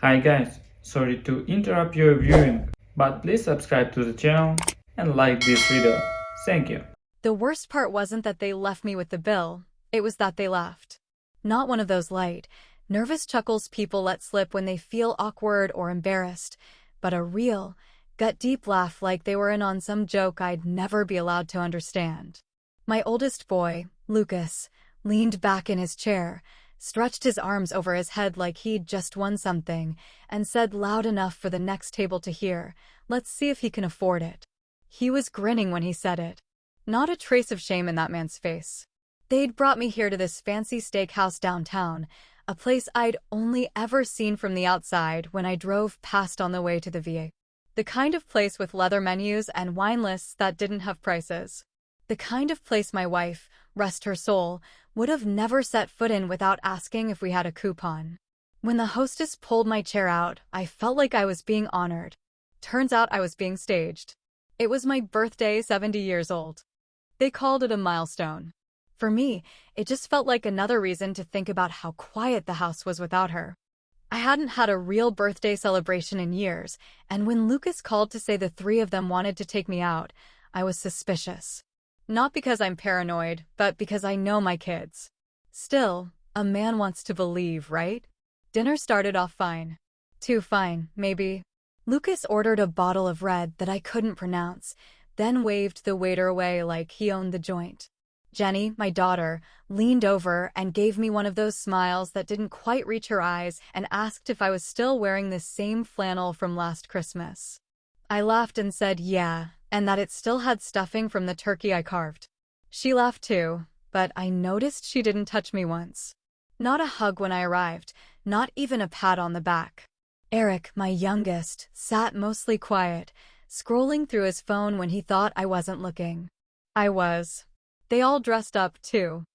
Hi guys, sorry to interrupt your viewing, but please subscribe to the channel and like this video. Thank you. The worst part wasn't that they left me with the bill, it was that they left. Not one of those light, nervous chuckles people let slip when they feel awkward or embarrassed, but a real, gut-deep laugh like they were in on some joke I'd never be allowed to understand. My oldest boy, Lucas, leaned back in his chair, stretched his arms over his head like he'd just won something, and said loud enough for the next table to hear, "Let's see if he can afford it." He was grinning when he said it. Not a trace of shame in that man's face. They'd brought me here to this fancy steakhouse downtown, a place I'd only ever seen from the outside when I drove past on the way to the VA. The kind of place with leather menus and wine lists that didn't have prices. The kind of place my wife, rest her soul, would have never set foot in without asking if we had a coupon. When the hostess pulled my chair out, I felt like I was being honored. Turns out I was being staged. It was my birthday, 70 years old. They called it a milestone. For me, it just felt like another reason to think about how quiet the house was without her. I hadn't had a real birthday celebration in years, and when Lucas called to say the three of them wanted to take me out, I was suspicious. Not because I'm paranoid, but because I know my kids. Still, a man wants to believe, right? Dinner started off fine. Too fine, maybe. Lucas ordered a bottle of red that I couldn't pronounce, then waved the waiter away like he owned the joint. Jenny, my daughter, leaned over and gave me one of those smiles that didn't quite reach her eyes and asked if I was still wearing the same flannel from last Christmas. I laughed and said yeah, and that it still had stuffing from the turkey I carved. She laughed too, but I noticed she didn't touch me once. Not a hug when I arrived, not even a pat on the back. Eric, my youngest, sat mostly quiet, scrolling through his phone when he thought I wasn't looking. I was. They all dressed up, too.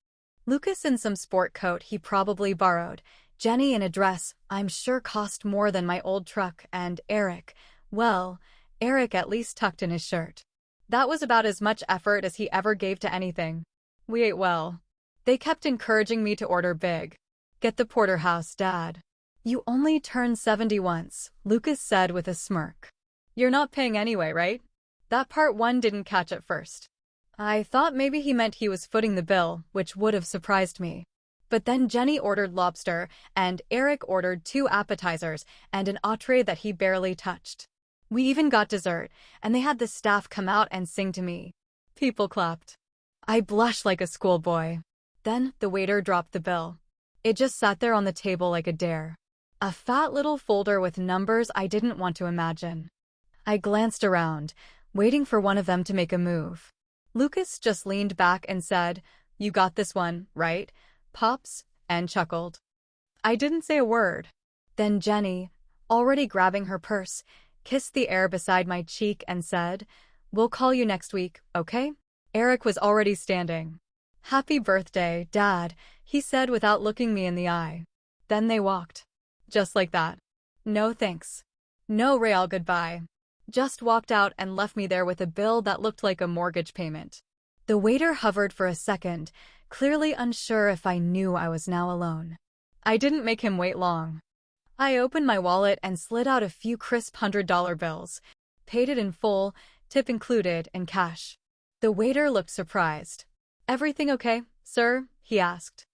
Lucas in some sport coat he probably borrowed, Jenny in a dress I'm sure cost more than my old truck, and Eric, well, Eric at least tucked in his shirt. That was about as much effort as he ever gave to anything. We ate well. They kept encouraging me to order big. Get the porterhouse, Dad. You only turned 70 once, Lucas said with a smirk. You're not paying anyway, right? That part one didn't catch at first. I thought maybe he meant he was footing the bill, which would have surprised me. But then Jenny ordered lobster, and Eric ordered 2 appetizers and an entree that he barely touched. We even got dessert, and they had the staff come out and sing to me. People clapped. I blushed like a schoolboy. Then the waiter dropped the bill. It just sat there on the table like a dare. A fat little folder with numbers I didn't want to imagine. I glanced around, waiting for one of them to make a move. Lucas just leaned back and said, "You got this one, right, Pops?" and chuckled. I didn't say a word. Then Jenny, already grabbing her purse, kissed the air beside my cheek and said, "We'll call you next week, okay?" Eric was already standing. "Happy birthday, Dad," he said without looking me in the eye. Then they walked. Just like that. No thanks. No real goodbye. Just walked out and left me there with a bill that looked like a mortgage payment. The waiter hovered for a second, clearly unsure if I knew I was now alone. I didn't make him wait long. I opened my wallet and slid out a few crisp $100 bills, paid it in full, tip included, in cash. The waiter looked surprised. "Everything okay, sir?" he asked.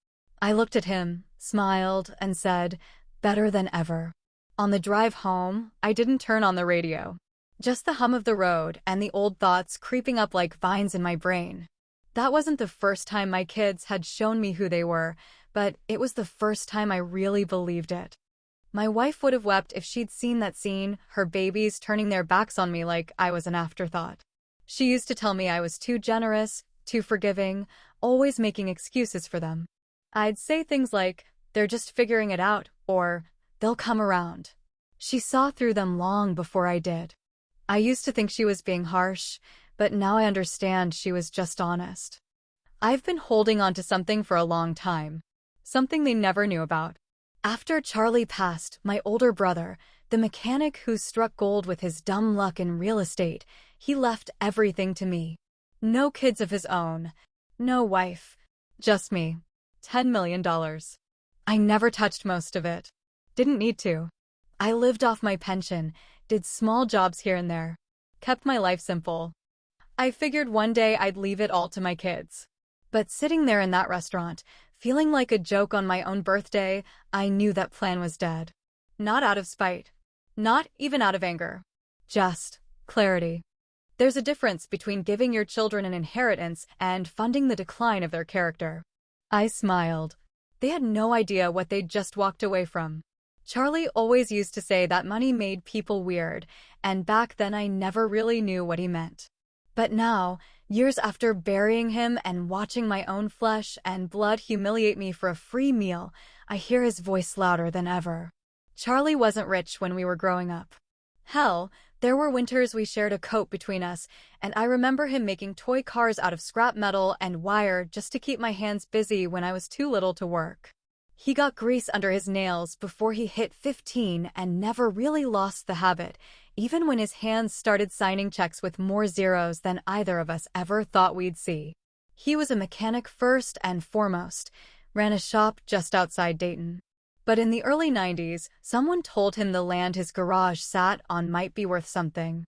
I looked at him, smiled, and said, "Better than ever." On the drive home, I didn't turn on the radio. Just the hum of the road and the old thoughts creeping up like vines in my brain. That wasn't the first time my kids had shown me who they were, but it was the first time I really believed it. My wife would have wept if she'd seen that scene, her babies turning their backs on me like I was an afterthought. She used to tell me I was too generous, too forgiving, always making excuses for them. I'd say things like, "They're just figuring it out," or "They'll come around." She saw through them long before I did. I used to think she was being harsh, but now I understand she was just honest. I've been holding on to something for a long time. Something they never knew about. After Charlie passed, my older brother, the mechanic who struck gold with his dumb luck in real estate, he left everything to me. No kids of his own. No wife. Just me. $10 million. I never touched most of it. Didn't need to. I lived off my pension, did small jobs here and there, kept my life simple. I figured one day I'd leave it all to my kids. But sitting there in that restaurant, feeling like a joke on my own birthday, I knew that plan was dead. Not out of spite. Not even out of anger. Just clarity. There's a difference between giving your children an inheritance and funding the decline of their character. I smiled. They had no idea what they'd just walked away from. Charlie always used to say that money made people weird, and back then I never really knew what he meant. But now, years after burying him and watching my own flesh and blood humiliate me for a free meal, I hear his voice louder than ever. Charlie wasn't rich when we were growing up. Hell, there were winters we shared a coat between us, and I remember him making toy cars out of scrap metal and wire just to keep my hands busy when I was too little to work. He got grease under his nails before he hit 15 and never really lost the habit, even when his hands started signing checks with more zeros than either of us ever thought we'd see. He was a mechanic first and foremost, ran a shop just outside Dayton. But in the early 90s, someone told him the land his garage sat on might be worth something.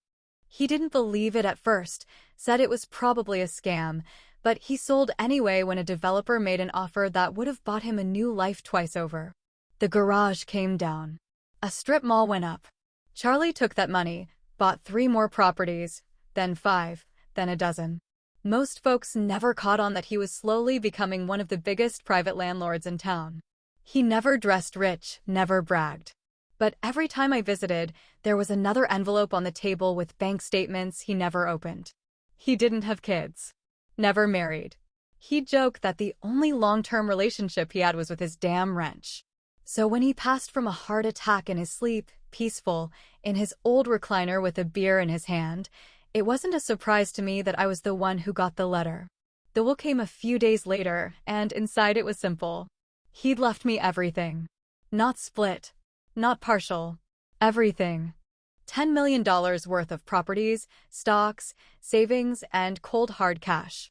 He didn't believe it at first, said it was probably a scam, but he sold anyway when a developer made an offer that would have bought him a new life twice over. The garage came down. A strip mall went up. Charlie took that money, bought 3 more properties, then 5, then a dozen. Most folks never caught on that he was slowly becoming one of the biggest private landlords in town. He never dressed rich, never bragged. But every time I visited, there was another envelope on the table with bank statements he never opened. He didn't have kids. Never married. He'd joke that the only long-term relationship he had was with his damn wrench. So when he passed from a heart attack in his sleep, peaceful, in his old recliner with a beer in his hand, it wasn't a surprise to me that I was the one who got the letter. The will came a few days later, and inside it was simple. He'd left me everything. Not split. Not partial. Everything. $10 million worth of properties, stocks, savings, and cold hard cash.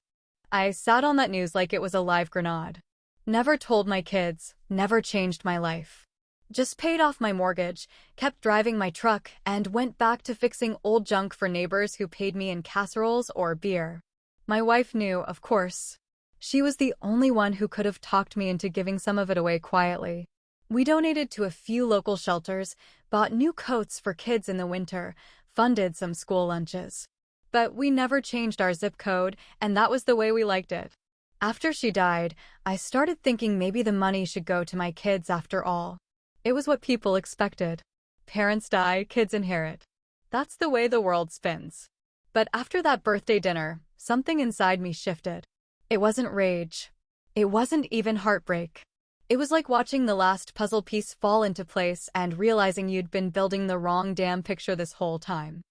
I sat on that news like it was a live grenade. Never told my kids, never changed my life. Just paid off my mortgage, kept driving my truck, and went back to fixing old junk for neighbors who paid me in casseroles or beer. My wife knew, of course. She was the only one who could have talked me into giving some of it away quietly. We donated to a few local shelters, bought new coats for kids in the winter, funded some school lunches. But we never changed our zip code, and that was the way we liked it. After she died, I started thinking maybe the money should go to my kids after all. It was what people expected. Parents die, kids inherit. That's the way the world spins. But after that birthday dinner, something inside me shifted. It wasn't rage. It wasn't even heartbreak. It was like watching the last puzzle piece fall into place and realizing you'd been building the wrong damn picture this whole time.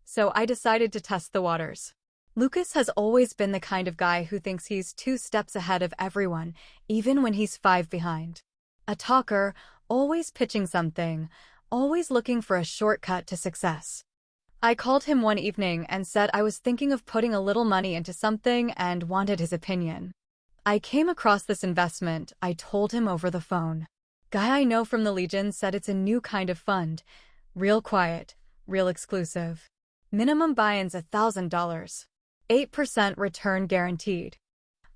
So I decided to test the waters. Lucas has always been the kind of guy who thinks he's 2 steps ahead of everyone, even when he's 5 behind. A talker, always pitching something, always looking for a shortcut to success. I called him one evening and said I was thinking of putting a little money into something and wanted his opinion. I came across this investment, I told him over the phone. Guy I know from the Legion said it's a new kind of fund. Real quiet, real exclusive. Minimum buy-in's $1,000. 8% return guaranteed.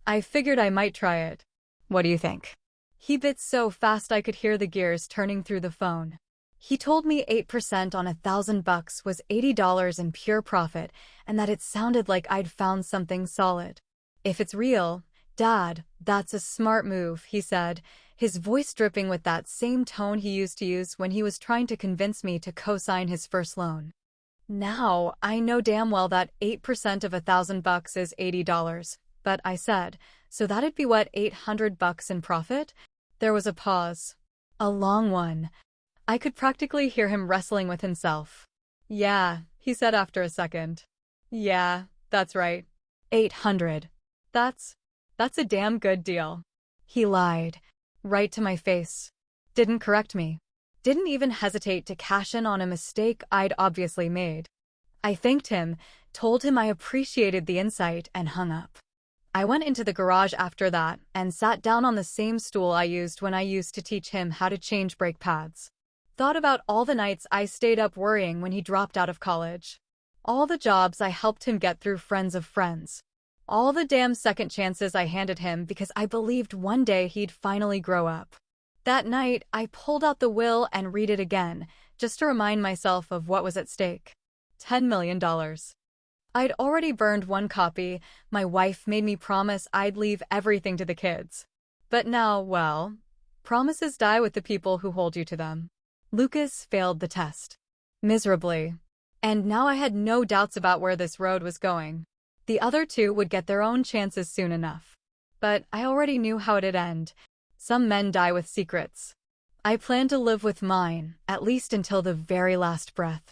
I figured I might try it. What do you think? He bit so fast I could hear the gears turning through the phone. He told me 8% on $1,000 was $80 in pure profit, and that it sounded like I'd found something solid. If it's real, Dad, that's a smart move, he said, his voice dripping with that same tone he used to use when he was trying to convince me to co-sign his first loan. Now, I know damn well that 8% of $1,000 is $80, but I said, so that'd be what, $800 in profit? There was a pause. A long one. I could practically hear him wrestling with himself. Yeah, he said after a second. Yeah, that's right. 800. That's a damn good deal. He lied. Right to my face. Didn't correct me. Didn't even hesitate to cash in on a mistake I'd obviously made. I thanked him, told him I appreciated the insight, and hung up. I went into the garage after that and sat down on the same stool I used when I used to teach him how to change brake pads. Thought about all the nights I stayed up worrying when he dropped out of college. All the jobs I helped him get through friends of friends. All the damn second chances I handed him because I believed one day he'd finally grow up. That night, I pulled out the will and read it again, just to remind myself of what was at stake. $10 million. I'd already burned one copy. My wife made me promise I'd leave everything to the kids. But now, well, promises die with the people who hold you to them. Lucas failed the test. Miserably. And now I had no doubts about where this road was going. The other two would get their own chances soon enough. But I already knew how it'd end. Some men die with secrets. I planned to live with mine, at least until the very last breath.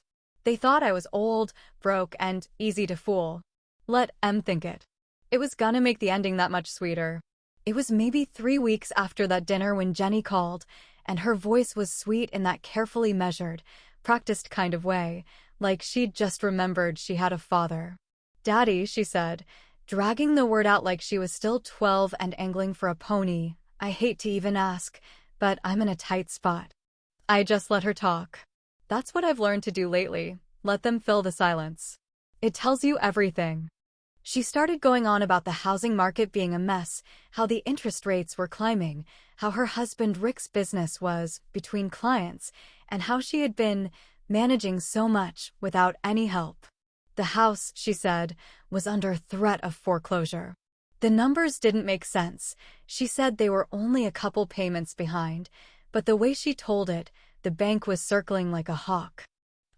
They thought I was old, broke, and easy to fool. Let M think it. It was gonna make the ending that much sweeter. It was maybe 3 weeks after that dinner when Jenny called, and her voice was sweet in that carefully measured, practiced kind of way, like she'd just remembered she had a father. "Daddy," she said, dragging the word out like she was still 12 and angling for a pony. I hate to even ask, but I'm in a tight spot. I just let her talk. That's what I've learned to do lately, let them fill the silence. It tells you everything. She started going on about the housing market being a mess, how the interest rates were climbing, how her husband Rick's business was between clients, and how she had been managing so much without any help. The house, she said, was under threat of foreclosure. The numbers didn't make sense. She said they were only a couple payments behind, but the way she told it, the bank was circling like a hawk.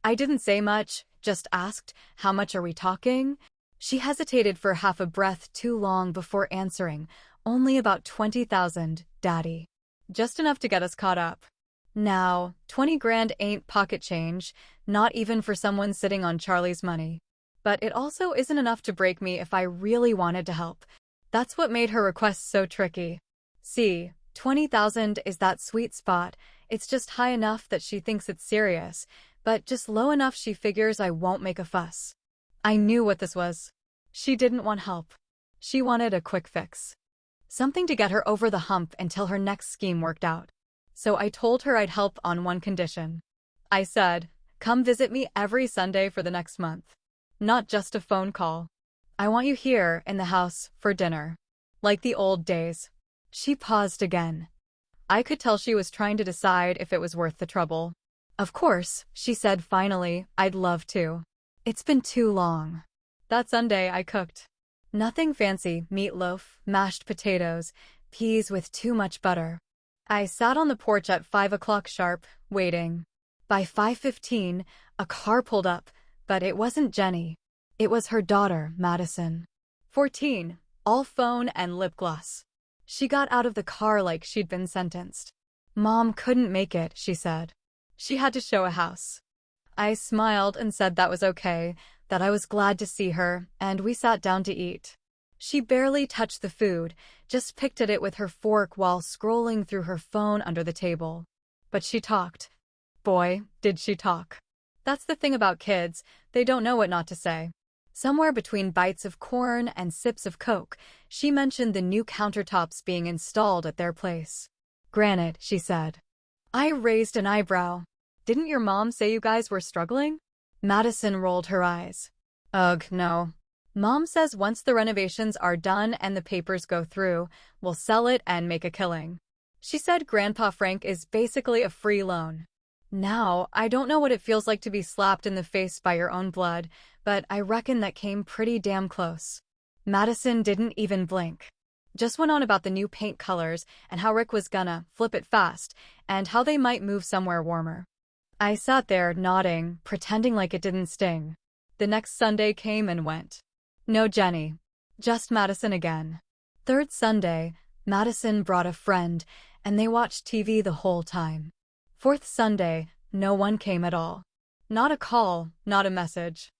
I didn't say much, just asked, "How much are we talking?" She hesitated for half a breath too long before answering. "Only about 20,000, Daddy. Just enough to get us caught up." Now, 20 grand ain't pocket change, not even for someone sitting on Charlie's money. But it also isn't enough to break me if I really wanted to help. That's what made her request so tricky. See, 20,000 is that sweet spot. It's just high enough that she thinks it's serious, but just low enough she figures I won't make a fuss. I knew what this was. She didn't want help. She wanted a quick fix. Something to get her over the hump until her next scheme worked out. So I told her I'd help on one condition. I said, "Come visit me every Sunday for the next month. Not just a phone call. I want you here in the house for dinner. Like the old days." She paused again. I could tell she was trying to decide if it was worth the trouble. "Of course," she said finally, "I'd love to. It's been too long." That Sunday I cooked. Nothing fancy, meatloaf, mashed potatoes, peas with too much butter. I sat on the porch at 5 o'clock sharp, waiting. By 5:15, a car pulled up, but it wasn't Jenny. It was her daughter, Madison. 14, all phone and lip gloss. She got out of the car like she'd been sentenced. "Mom couldn't make it," she said. She had to show a house. I smiled and said that was okay, that I was glad to see her, and we sat down to eat. She barely touched the food, just picked at it with her fork while scrolling through her phone under the table. But she talked. Boy, did she talk. That's the thing about kids, they don't know what not to say. Somewhere between bites of corn and sips of Coke, she mentioned the new countertops being installed at their place. "Granite," she said. I raised an eyebrow. "Didn't your mom say you guys were struggling?" Madison rolled her eyes. "Ugh, no. Mom says once the renovations are done and the papers go through, we'll sell it and make a killing. She said Grandpa Frank is basically a free loan." Now, I don't know what it feels like to be slapped in the face by your own blood, but I reckon that came pretty damn close. Madison didn't even blink. Just went on about the new paint colors and how Rick was gonna flip it fast and how they might move somewhere warmer. I sat there nodding, pretending like it didn't sting. The next Sunday came and went. No Jenny. Just Madison again. Third Sunday, Madison brought a friend, and they watched TV the whole time. Fourth Sunday, no one came at all. Not a call, not a message.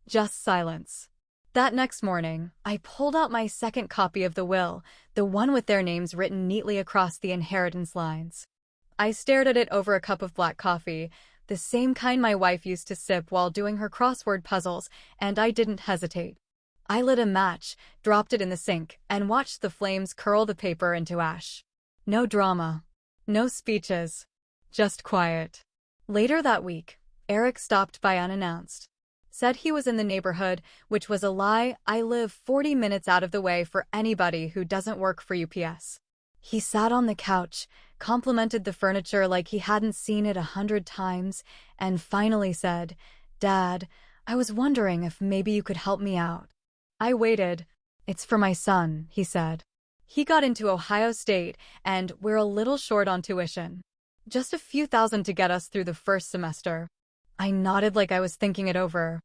Just silence. That next morning, I pulled out my second copy of the will, the one with their names written neatly across the inheritance lines. I stared at it over a cup of black coffee, the same kind my wife used to sip while doing her crossword puzzles, and I didn't hesitate. I lit a match, dropped it in the sink, and watched the flames curl the paper into ash. No drama. No speeches. Just quiet. Later that week, Eric stopped by unannounced. Said he was in the neighborhood, which was a lie. I live 40 minutes out of the way for anybody who doesn't work for UPS. He sat on the couch, complimented the furniture like he hadn't seen it 100 times, and finally said, "Dad, I was wondering if maybe you could help me out." I waited. "It's for my son," he said. He got into Ohio State, and we're a little short on tuition. Just a few thousand to get us through the first semester. I nodded like I was thinking it over.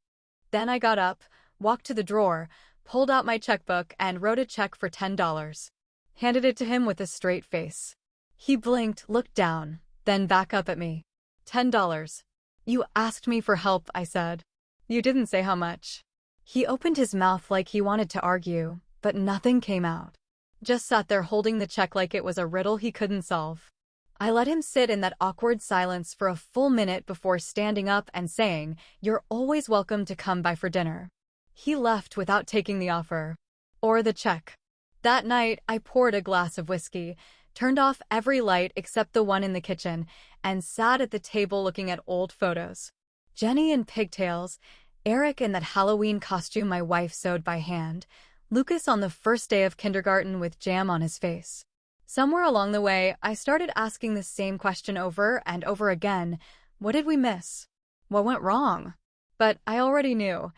Then I got up, walked to the drawer, pulled out my checkbook, and wrote a check for $10. Handed it to him with a straight face. He blinked, looked down, then back up at me. $10. "You asked me for help," I said. "You didn't say how much." He opened his mouth like he wanted to argue, but nothing came out. Just sat there holding the check like it was a riddle he couldn't solve. I let him sit in that awkward silence for a full minute before standing up and saying, "You're always welcome to come by for dinner." He left without taking the offer. Or the check. That night, I poured a glass of whiskey, turned off every light except the one in the kitchen, and sat at the table looking at old photos. Jenny in pigtails, Eric in that Halloween costume my wife sewed by hand, Lucas on the first day of kindergarten with jam on his face. Somewhere along the way, I started asking the same question over and over again. What did we miss? What went wrong? But I already knew,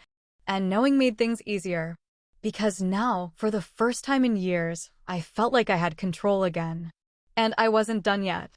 and knowing made things easier. Because now, for the first time in years, I felt like I had control again. And I wasn't done yet.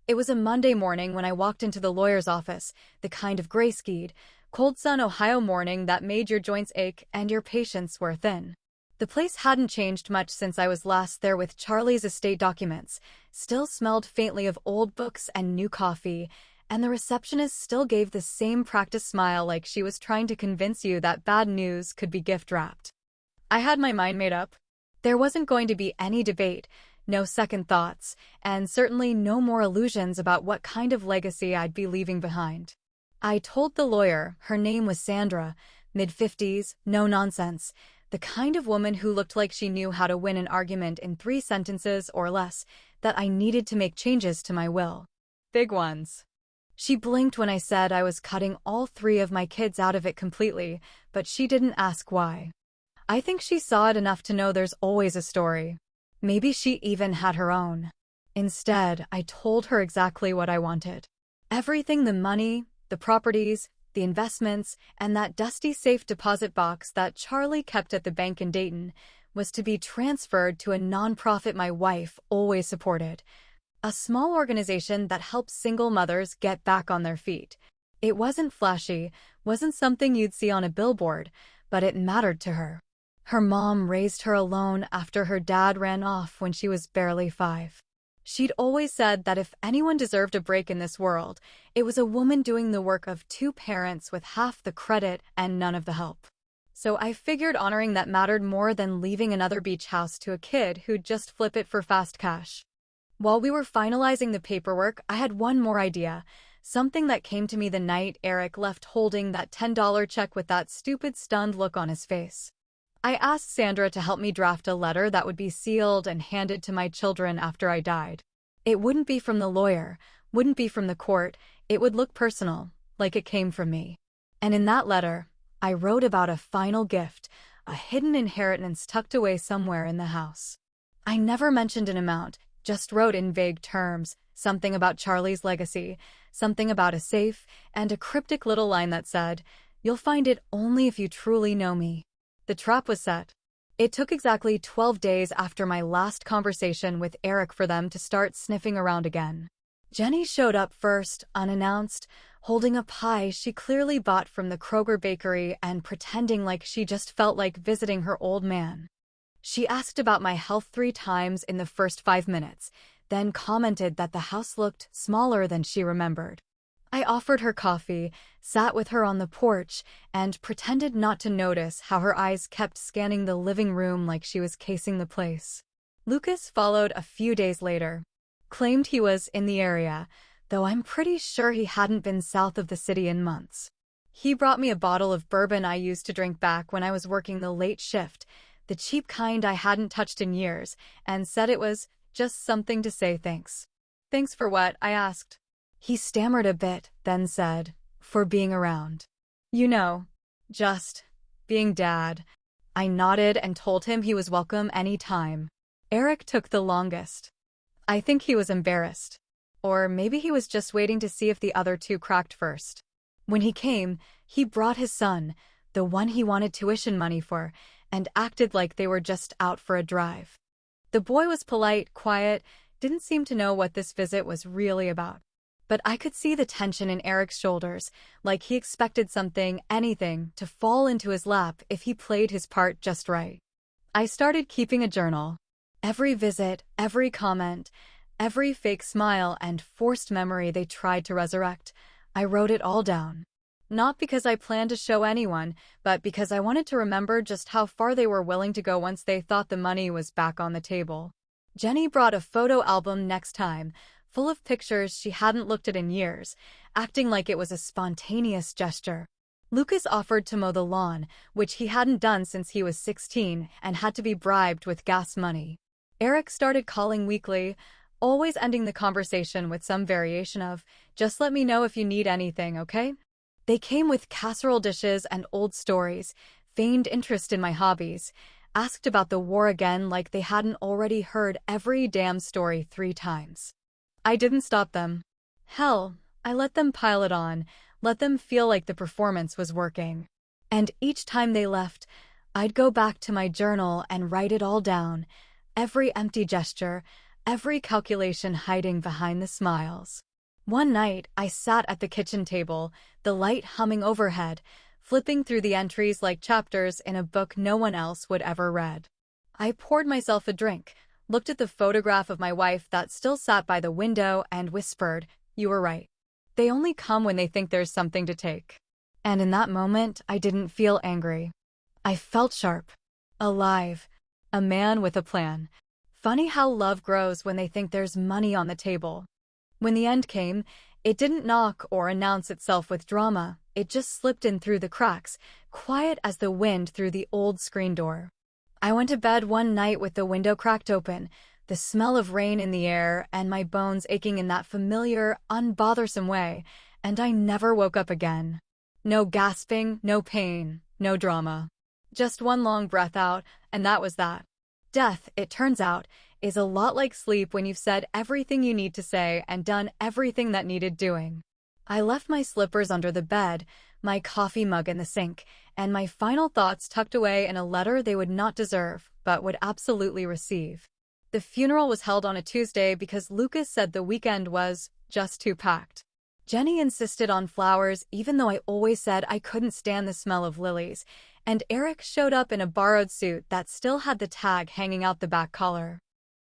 It was a Monday morning when I walked into the lawyer's office, the kind of gray-skied, cold sun Ohio morning that made your joints ache and your patience wear thin. The place hadn't changed much since I was last there with Charlie's estate documents, still smelled faintly of old books and new coffee, and the receptionist still gave the same practiced smile like she was trying to convince you that bad news could be gift-wrapped. I had my mind made up. There wasn't going to be any debate, no second thoughts, and certainly no more illusions about what kind of legacy I'd be leaving behind. I told the lawyer, her name was Sandra, mid-50s, no nonsense, the kind of woman who looked like she knew how to win an argument in 3 sentences or less, that I needed to make changes to my will. Big ones. She blinked when I said I was cutting all 3 of my kids out of it completely, but she didn't ask why. I think she saw it enough to know there's always a story. Maybe she even had her own. Instead, I told her exactly what I wanted. Everything: the money, the properties, the investments, and that dusty safe deposit box that Charlie kept at the bank in Dayton was to be transferred to a nonprofit my wife always supported. A small organization that helps single mothers get back on their feet. It wasn't flashy, wasn't something you'd see on a billboard, but it mattered to her. Her mom raised her alone after her dad ran off when she was barely 5. She'd always said that if anyone deserved a break in this world, it was a woman doing the work of 2 parents with half the credit and none of the help. So I figured honoring that mattered more than leaving another beach house to a kid who'd just flip it for fast cash. While we were finalizing the paperwork, I had one more idea, something that came to me the night Eric left holding that $10 check with that stupid stunned look on his face. I asked Sandra to help me draft a letter that would be sealed and handed to my children after I died. It wouldn't be from the lawyer, wouldn't be from the court, it would look personal, like it came from me. And in that letter, I wrote about a final gift, a hidden inheritance tucked away somewhere in the house. I never mentioned an amount, just wrote in vague terms, something about Charlie's legacy, something about a safe, and a cryptic little line that said, "You'll find it only if you truly know me." The trap was set. It took exactly 12 days after my last conversation with Eric for them to start sniffing around again. Jenny showed up first, unannounced, holding a pie she clearly bought from the Kroger bakery and pretending like she just felt like visiting her old man. She asked about my health 3 times in the first 5 minutes, then commented that the house looked smaller than she remembered. I offered her coffee, sat with her on the porch, and pretended not to notice how her eyes kept scanning the living room like she was casing the place. Lucas followed a few days later. Claimed he was in the area, though I'm pretty sure he hadn't been south of the city in months. He brought me a bottle of bourbon I used to drink back when I was working the late shift, the cheap kind I hadn't touched in years, and said it was just something to say thanks. Thanks for what? I asked. He stammered a bit, then said, "For being around. You know, just being dad." I nodded and told him he was welcome any time. Eric took the longest. I think he was embarrassed. Or maybe he was just waiting to see if the other two cracked first. When he came, he brought his son, the one he wanted tuition money for, and acted like they were just out for a drive. The boy was polite, quiet, didn't seem to know what this visit was really about. But I could see the tension in Eric's shoulders, like he expected something, anything, to fall into his lap if he played his part just right. I started keeping a journal. Every visit, every comment, every fake smile and forced memory they tried to resurrect, I wrote it all down. Not because I planned to show anyone, but because I wanted to remember just how far they were willing to go once they thought the money was back on the table. Jenny brought a photo album next time, full of pictures she hadn't looked at in years, acting like it was a spontaneous gesture. Lucas offered to mow the lawn, which he hadn't done since he was 16 and had to be bribed with gas money. Eric started calling weekly, always ending the conversation with some variation of, "Just let me know if you need anything, okay?" They came with casserole dishes and old stories, feigned interest in my hobbies, asked about the war again like they hadn't already heard every damn story 3 times. I didn't stop them. Hell, I let them pile it on, let them feel like the performance was working. And each time they left, I'd go back to my journal and write it all down, every empty gesture, every calculation hiding behind the smiles. One night, I sat at the kitchen table, the light humming overhead, flipping through the entries like chapters in a book no one else would ever read. I poured myself a drink, looked at the photograph of my wife that still sat by the window, and whispered, "You were right. They only come when they think there's something to take." And in that moment, I didn't feel angry. I felt sharp, alive, a man with a plan. Funny how love grows when they think there's money on the table. When the end came, it didn't knock or announce itself with drama, it just slipped in through the cracks, quiet as the wind through the old screen door. I went to bed one night with the window cracked open, the smell of rain in the air, and my bones aching in that familiar, unbothersome way, and I never woke up again. No gasping, no pain, no drama. Just one long breath out, and that was that. Death, it turns out, is a lot like sleep when you've said everything you need to say and done everything that needed doing. I left my slippers under the bed, my coffee mug in the sink, and my final thoughts tucked away in a letter they would not deserve, but would absolutely receive. The funeral was held on a Tuesday because Lucas said the weekend was just too packed. Jenny insisted on flowers even though I always said I couldn't stand the smell of lilies, and Eric showed up in a borrowed suit that still had the tag hanging out the back collar.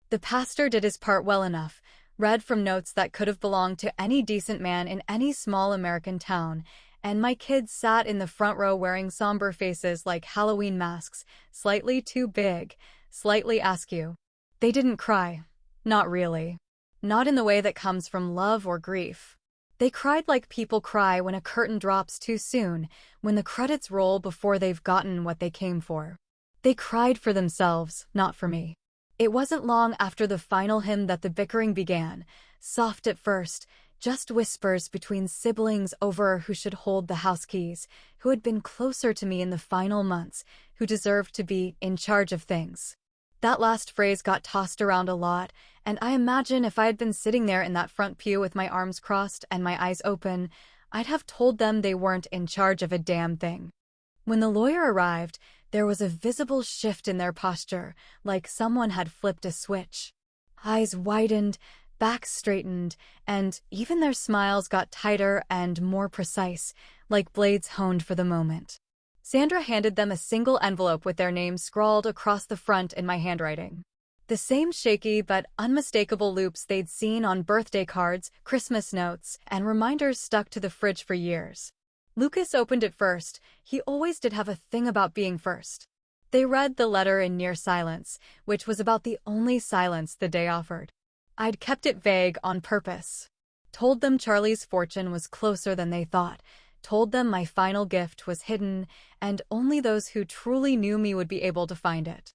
The pastor did his part well enough, read from notes that could have belonged to any decent man in any small American town, and my kids sat in the front row wearing somber faces like Halloween masks, slightly too big, slightly askew. They didn't cry. Not really. Not in the way that comes from love or grief. They cried like people cry when a curtain drops too soon, when the credits roll before they've gotten what they came for. They cried for themselves, not for me. It wasn't long after the final hymn that the bickering began, soft at first, just whispers between siblings over who should hold the house keys, who had been closer to me in the final months, who deserved to be in charge of things. That last phrase got tossed around a lot, and I imagine if I had been sitting there in that front pew with my arms crossed and my eyes open, I'd have told them they weren't in charge of a damn thing. When the lawyer arrived, there was a visible shift in their posture, like someone had flipped a switch. Eyes widened, backs straightened, and even their smiles got tighter and more precise, like blades honed for the moment. Sandra handed them a single envelope with their names scrawled across the front in my handwriting. The same shaky but unmistakable loops they'd seen on birthday cards, Christmas notes, and reminders stuck to the fridge for years. Lucas opened it first. He always did have a thing about being first. They read the letter in near silence, which was about the only silence the day offered. I'd kept it vague on purpose. Told them Charlie's fortune was closer than they thought. Told them my final gift was hidden, and only those who truly knew me would be able to find it.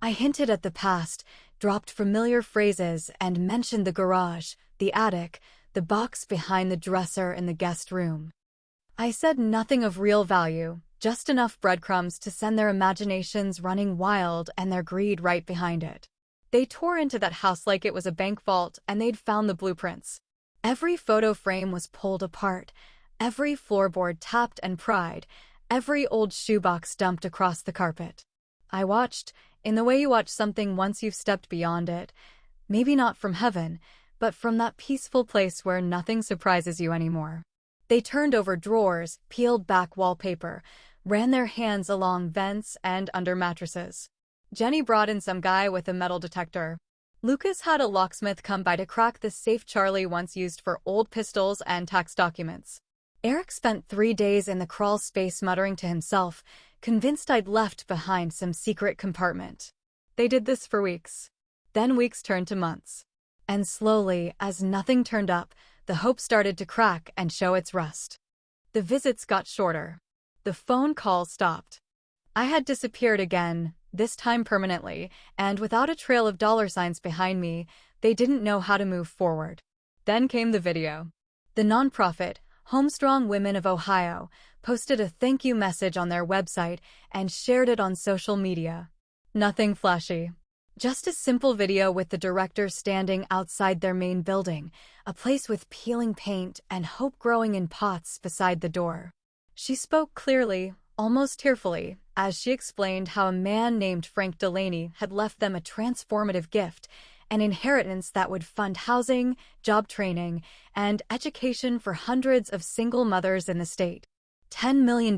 I hinted at the past, dropped familiar phrases, and mentioned the garage, the attic, the box behind the dresser in the guest room. I said nothing of real value, just enough breadcrumbs to send their imaginations running wild and their greed right behind it. They tore into that house like it was a bank vault, and they'd found the blueprints. Every photo frame was pulled apart, every floorboard tapped and pried, every old shoebox dumped across the carpet. I watched, in the way you watch something once you've stepped beyond it, maybe not from heaven, but from that peaceful place where nothing surprises you anymore. They turned over drawers, peeled back wallpaper, ran their hands along vents and under mattresses. Jenny brought in some guy with a metal detector. Lucas had a locksmith come by to crack the safe Charlie once used for old pistols and tax documents. Eric spent 3 days in the crawl space muttering to himself, convinced I'd left behind some secret compartment. They did this for weeks. Then weeks turned to months. And slowly, as nothing turned up, the hope started to crack and show its rust. The visits got shorter. The phone calls stopped. I had disappeared again, this time permanently, and without a trail of dollar signs behind me, they didn't know how to move forward. Then came the video. The nonprofit, Homestrong Women of Ohio, posted a thank you message on their website and shared it on social media. Nothing flashy. Just a simple video with the director standing outside their main building, a place with peeling paint and hope growing in pots beside the door. She spoke clearly, almost tearfully, as she explained how a man named Frank Delaney had left them a transformative gift, an inheritance that would fund housing, job training, and education for hundreds of single mothers in the state. $10 million,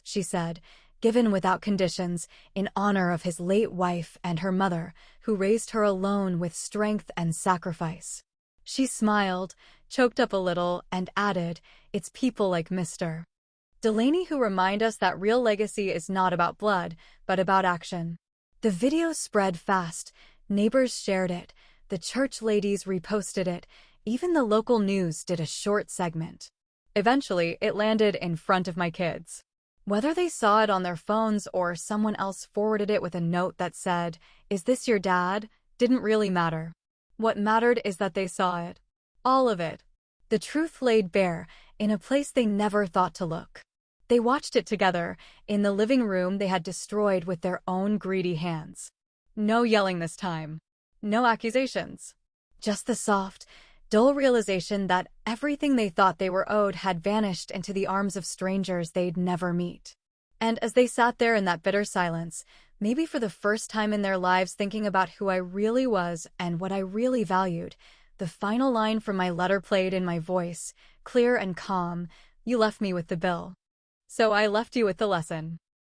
she said, given without conditions, in honor of his late wife and her mother, who raised her alone with strength and sacrifice. She smiled, choked up a little, and added, "It's people like Mr. Delaney who remind us that real legacy is not about blood, but about action." The video spread fast. Neighbors shared it, the church ladies reposted it, even the local news did a short segment. Eventually, it landed in front of my kids. Whether they saw it on their phones or someone else forwarded it with a note that said, "Is this your dad?" didn't really matter. What mattered is that they saw it. All of it. The truth laid bare, in a place they never thought to look. They watched it together, in the living room they had destroyed with their own greedy hands. No yelling this time. No accusations. Just the soft, dull realization that everything they thought they were owed had vanished into the arms of strangers they'd never meet. And as they sat there in that bitter silence, maybe for the first time in their lives thinking about who I really was and what I really valued, the final line from my letter played in my voice, clear and calm, "You left me with the bill. So I left you with the lesson."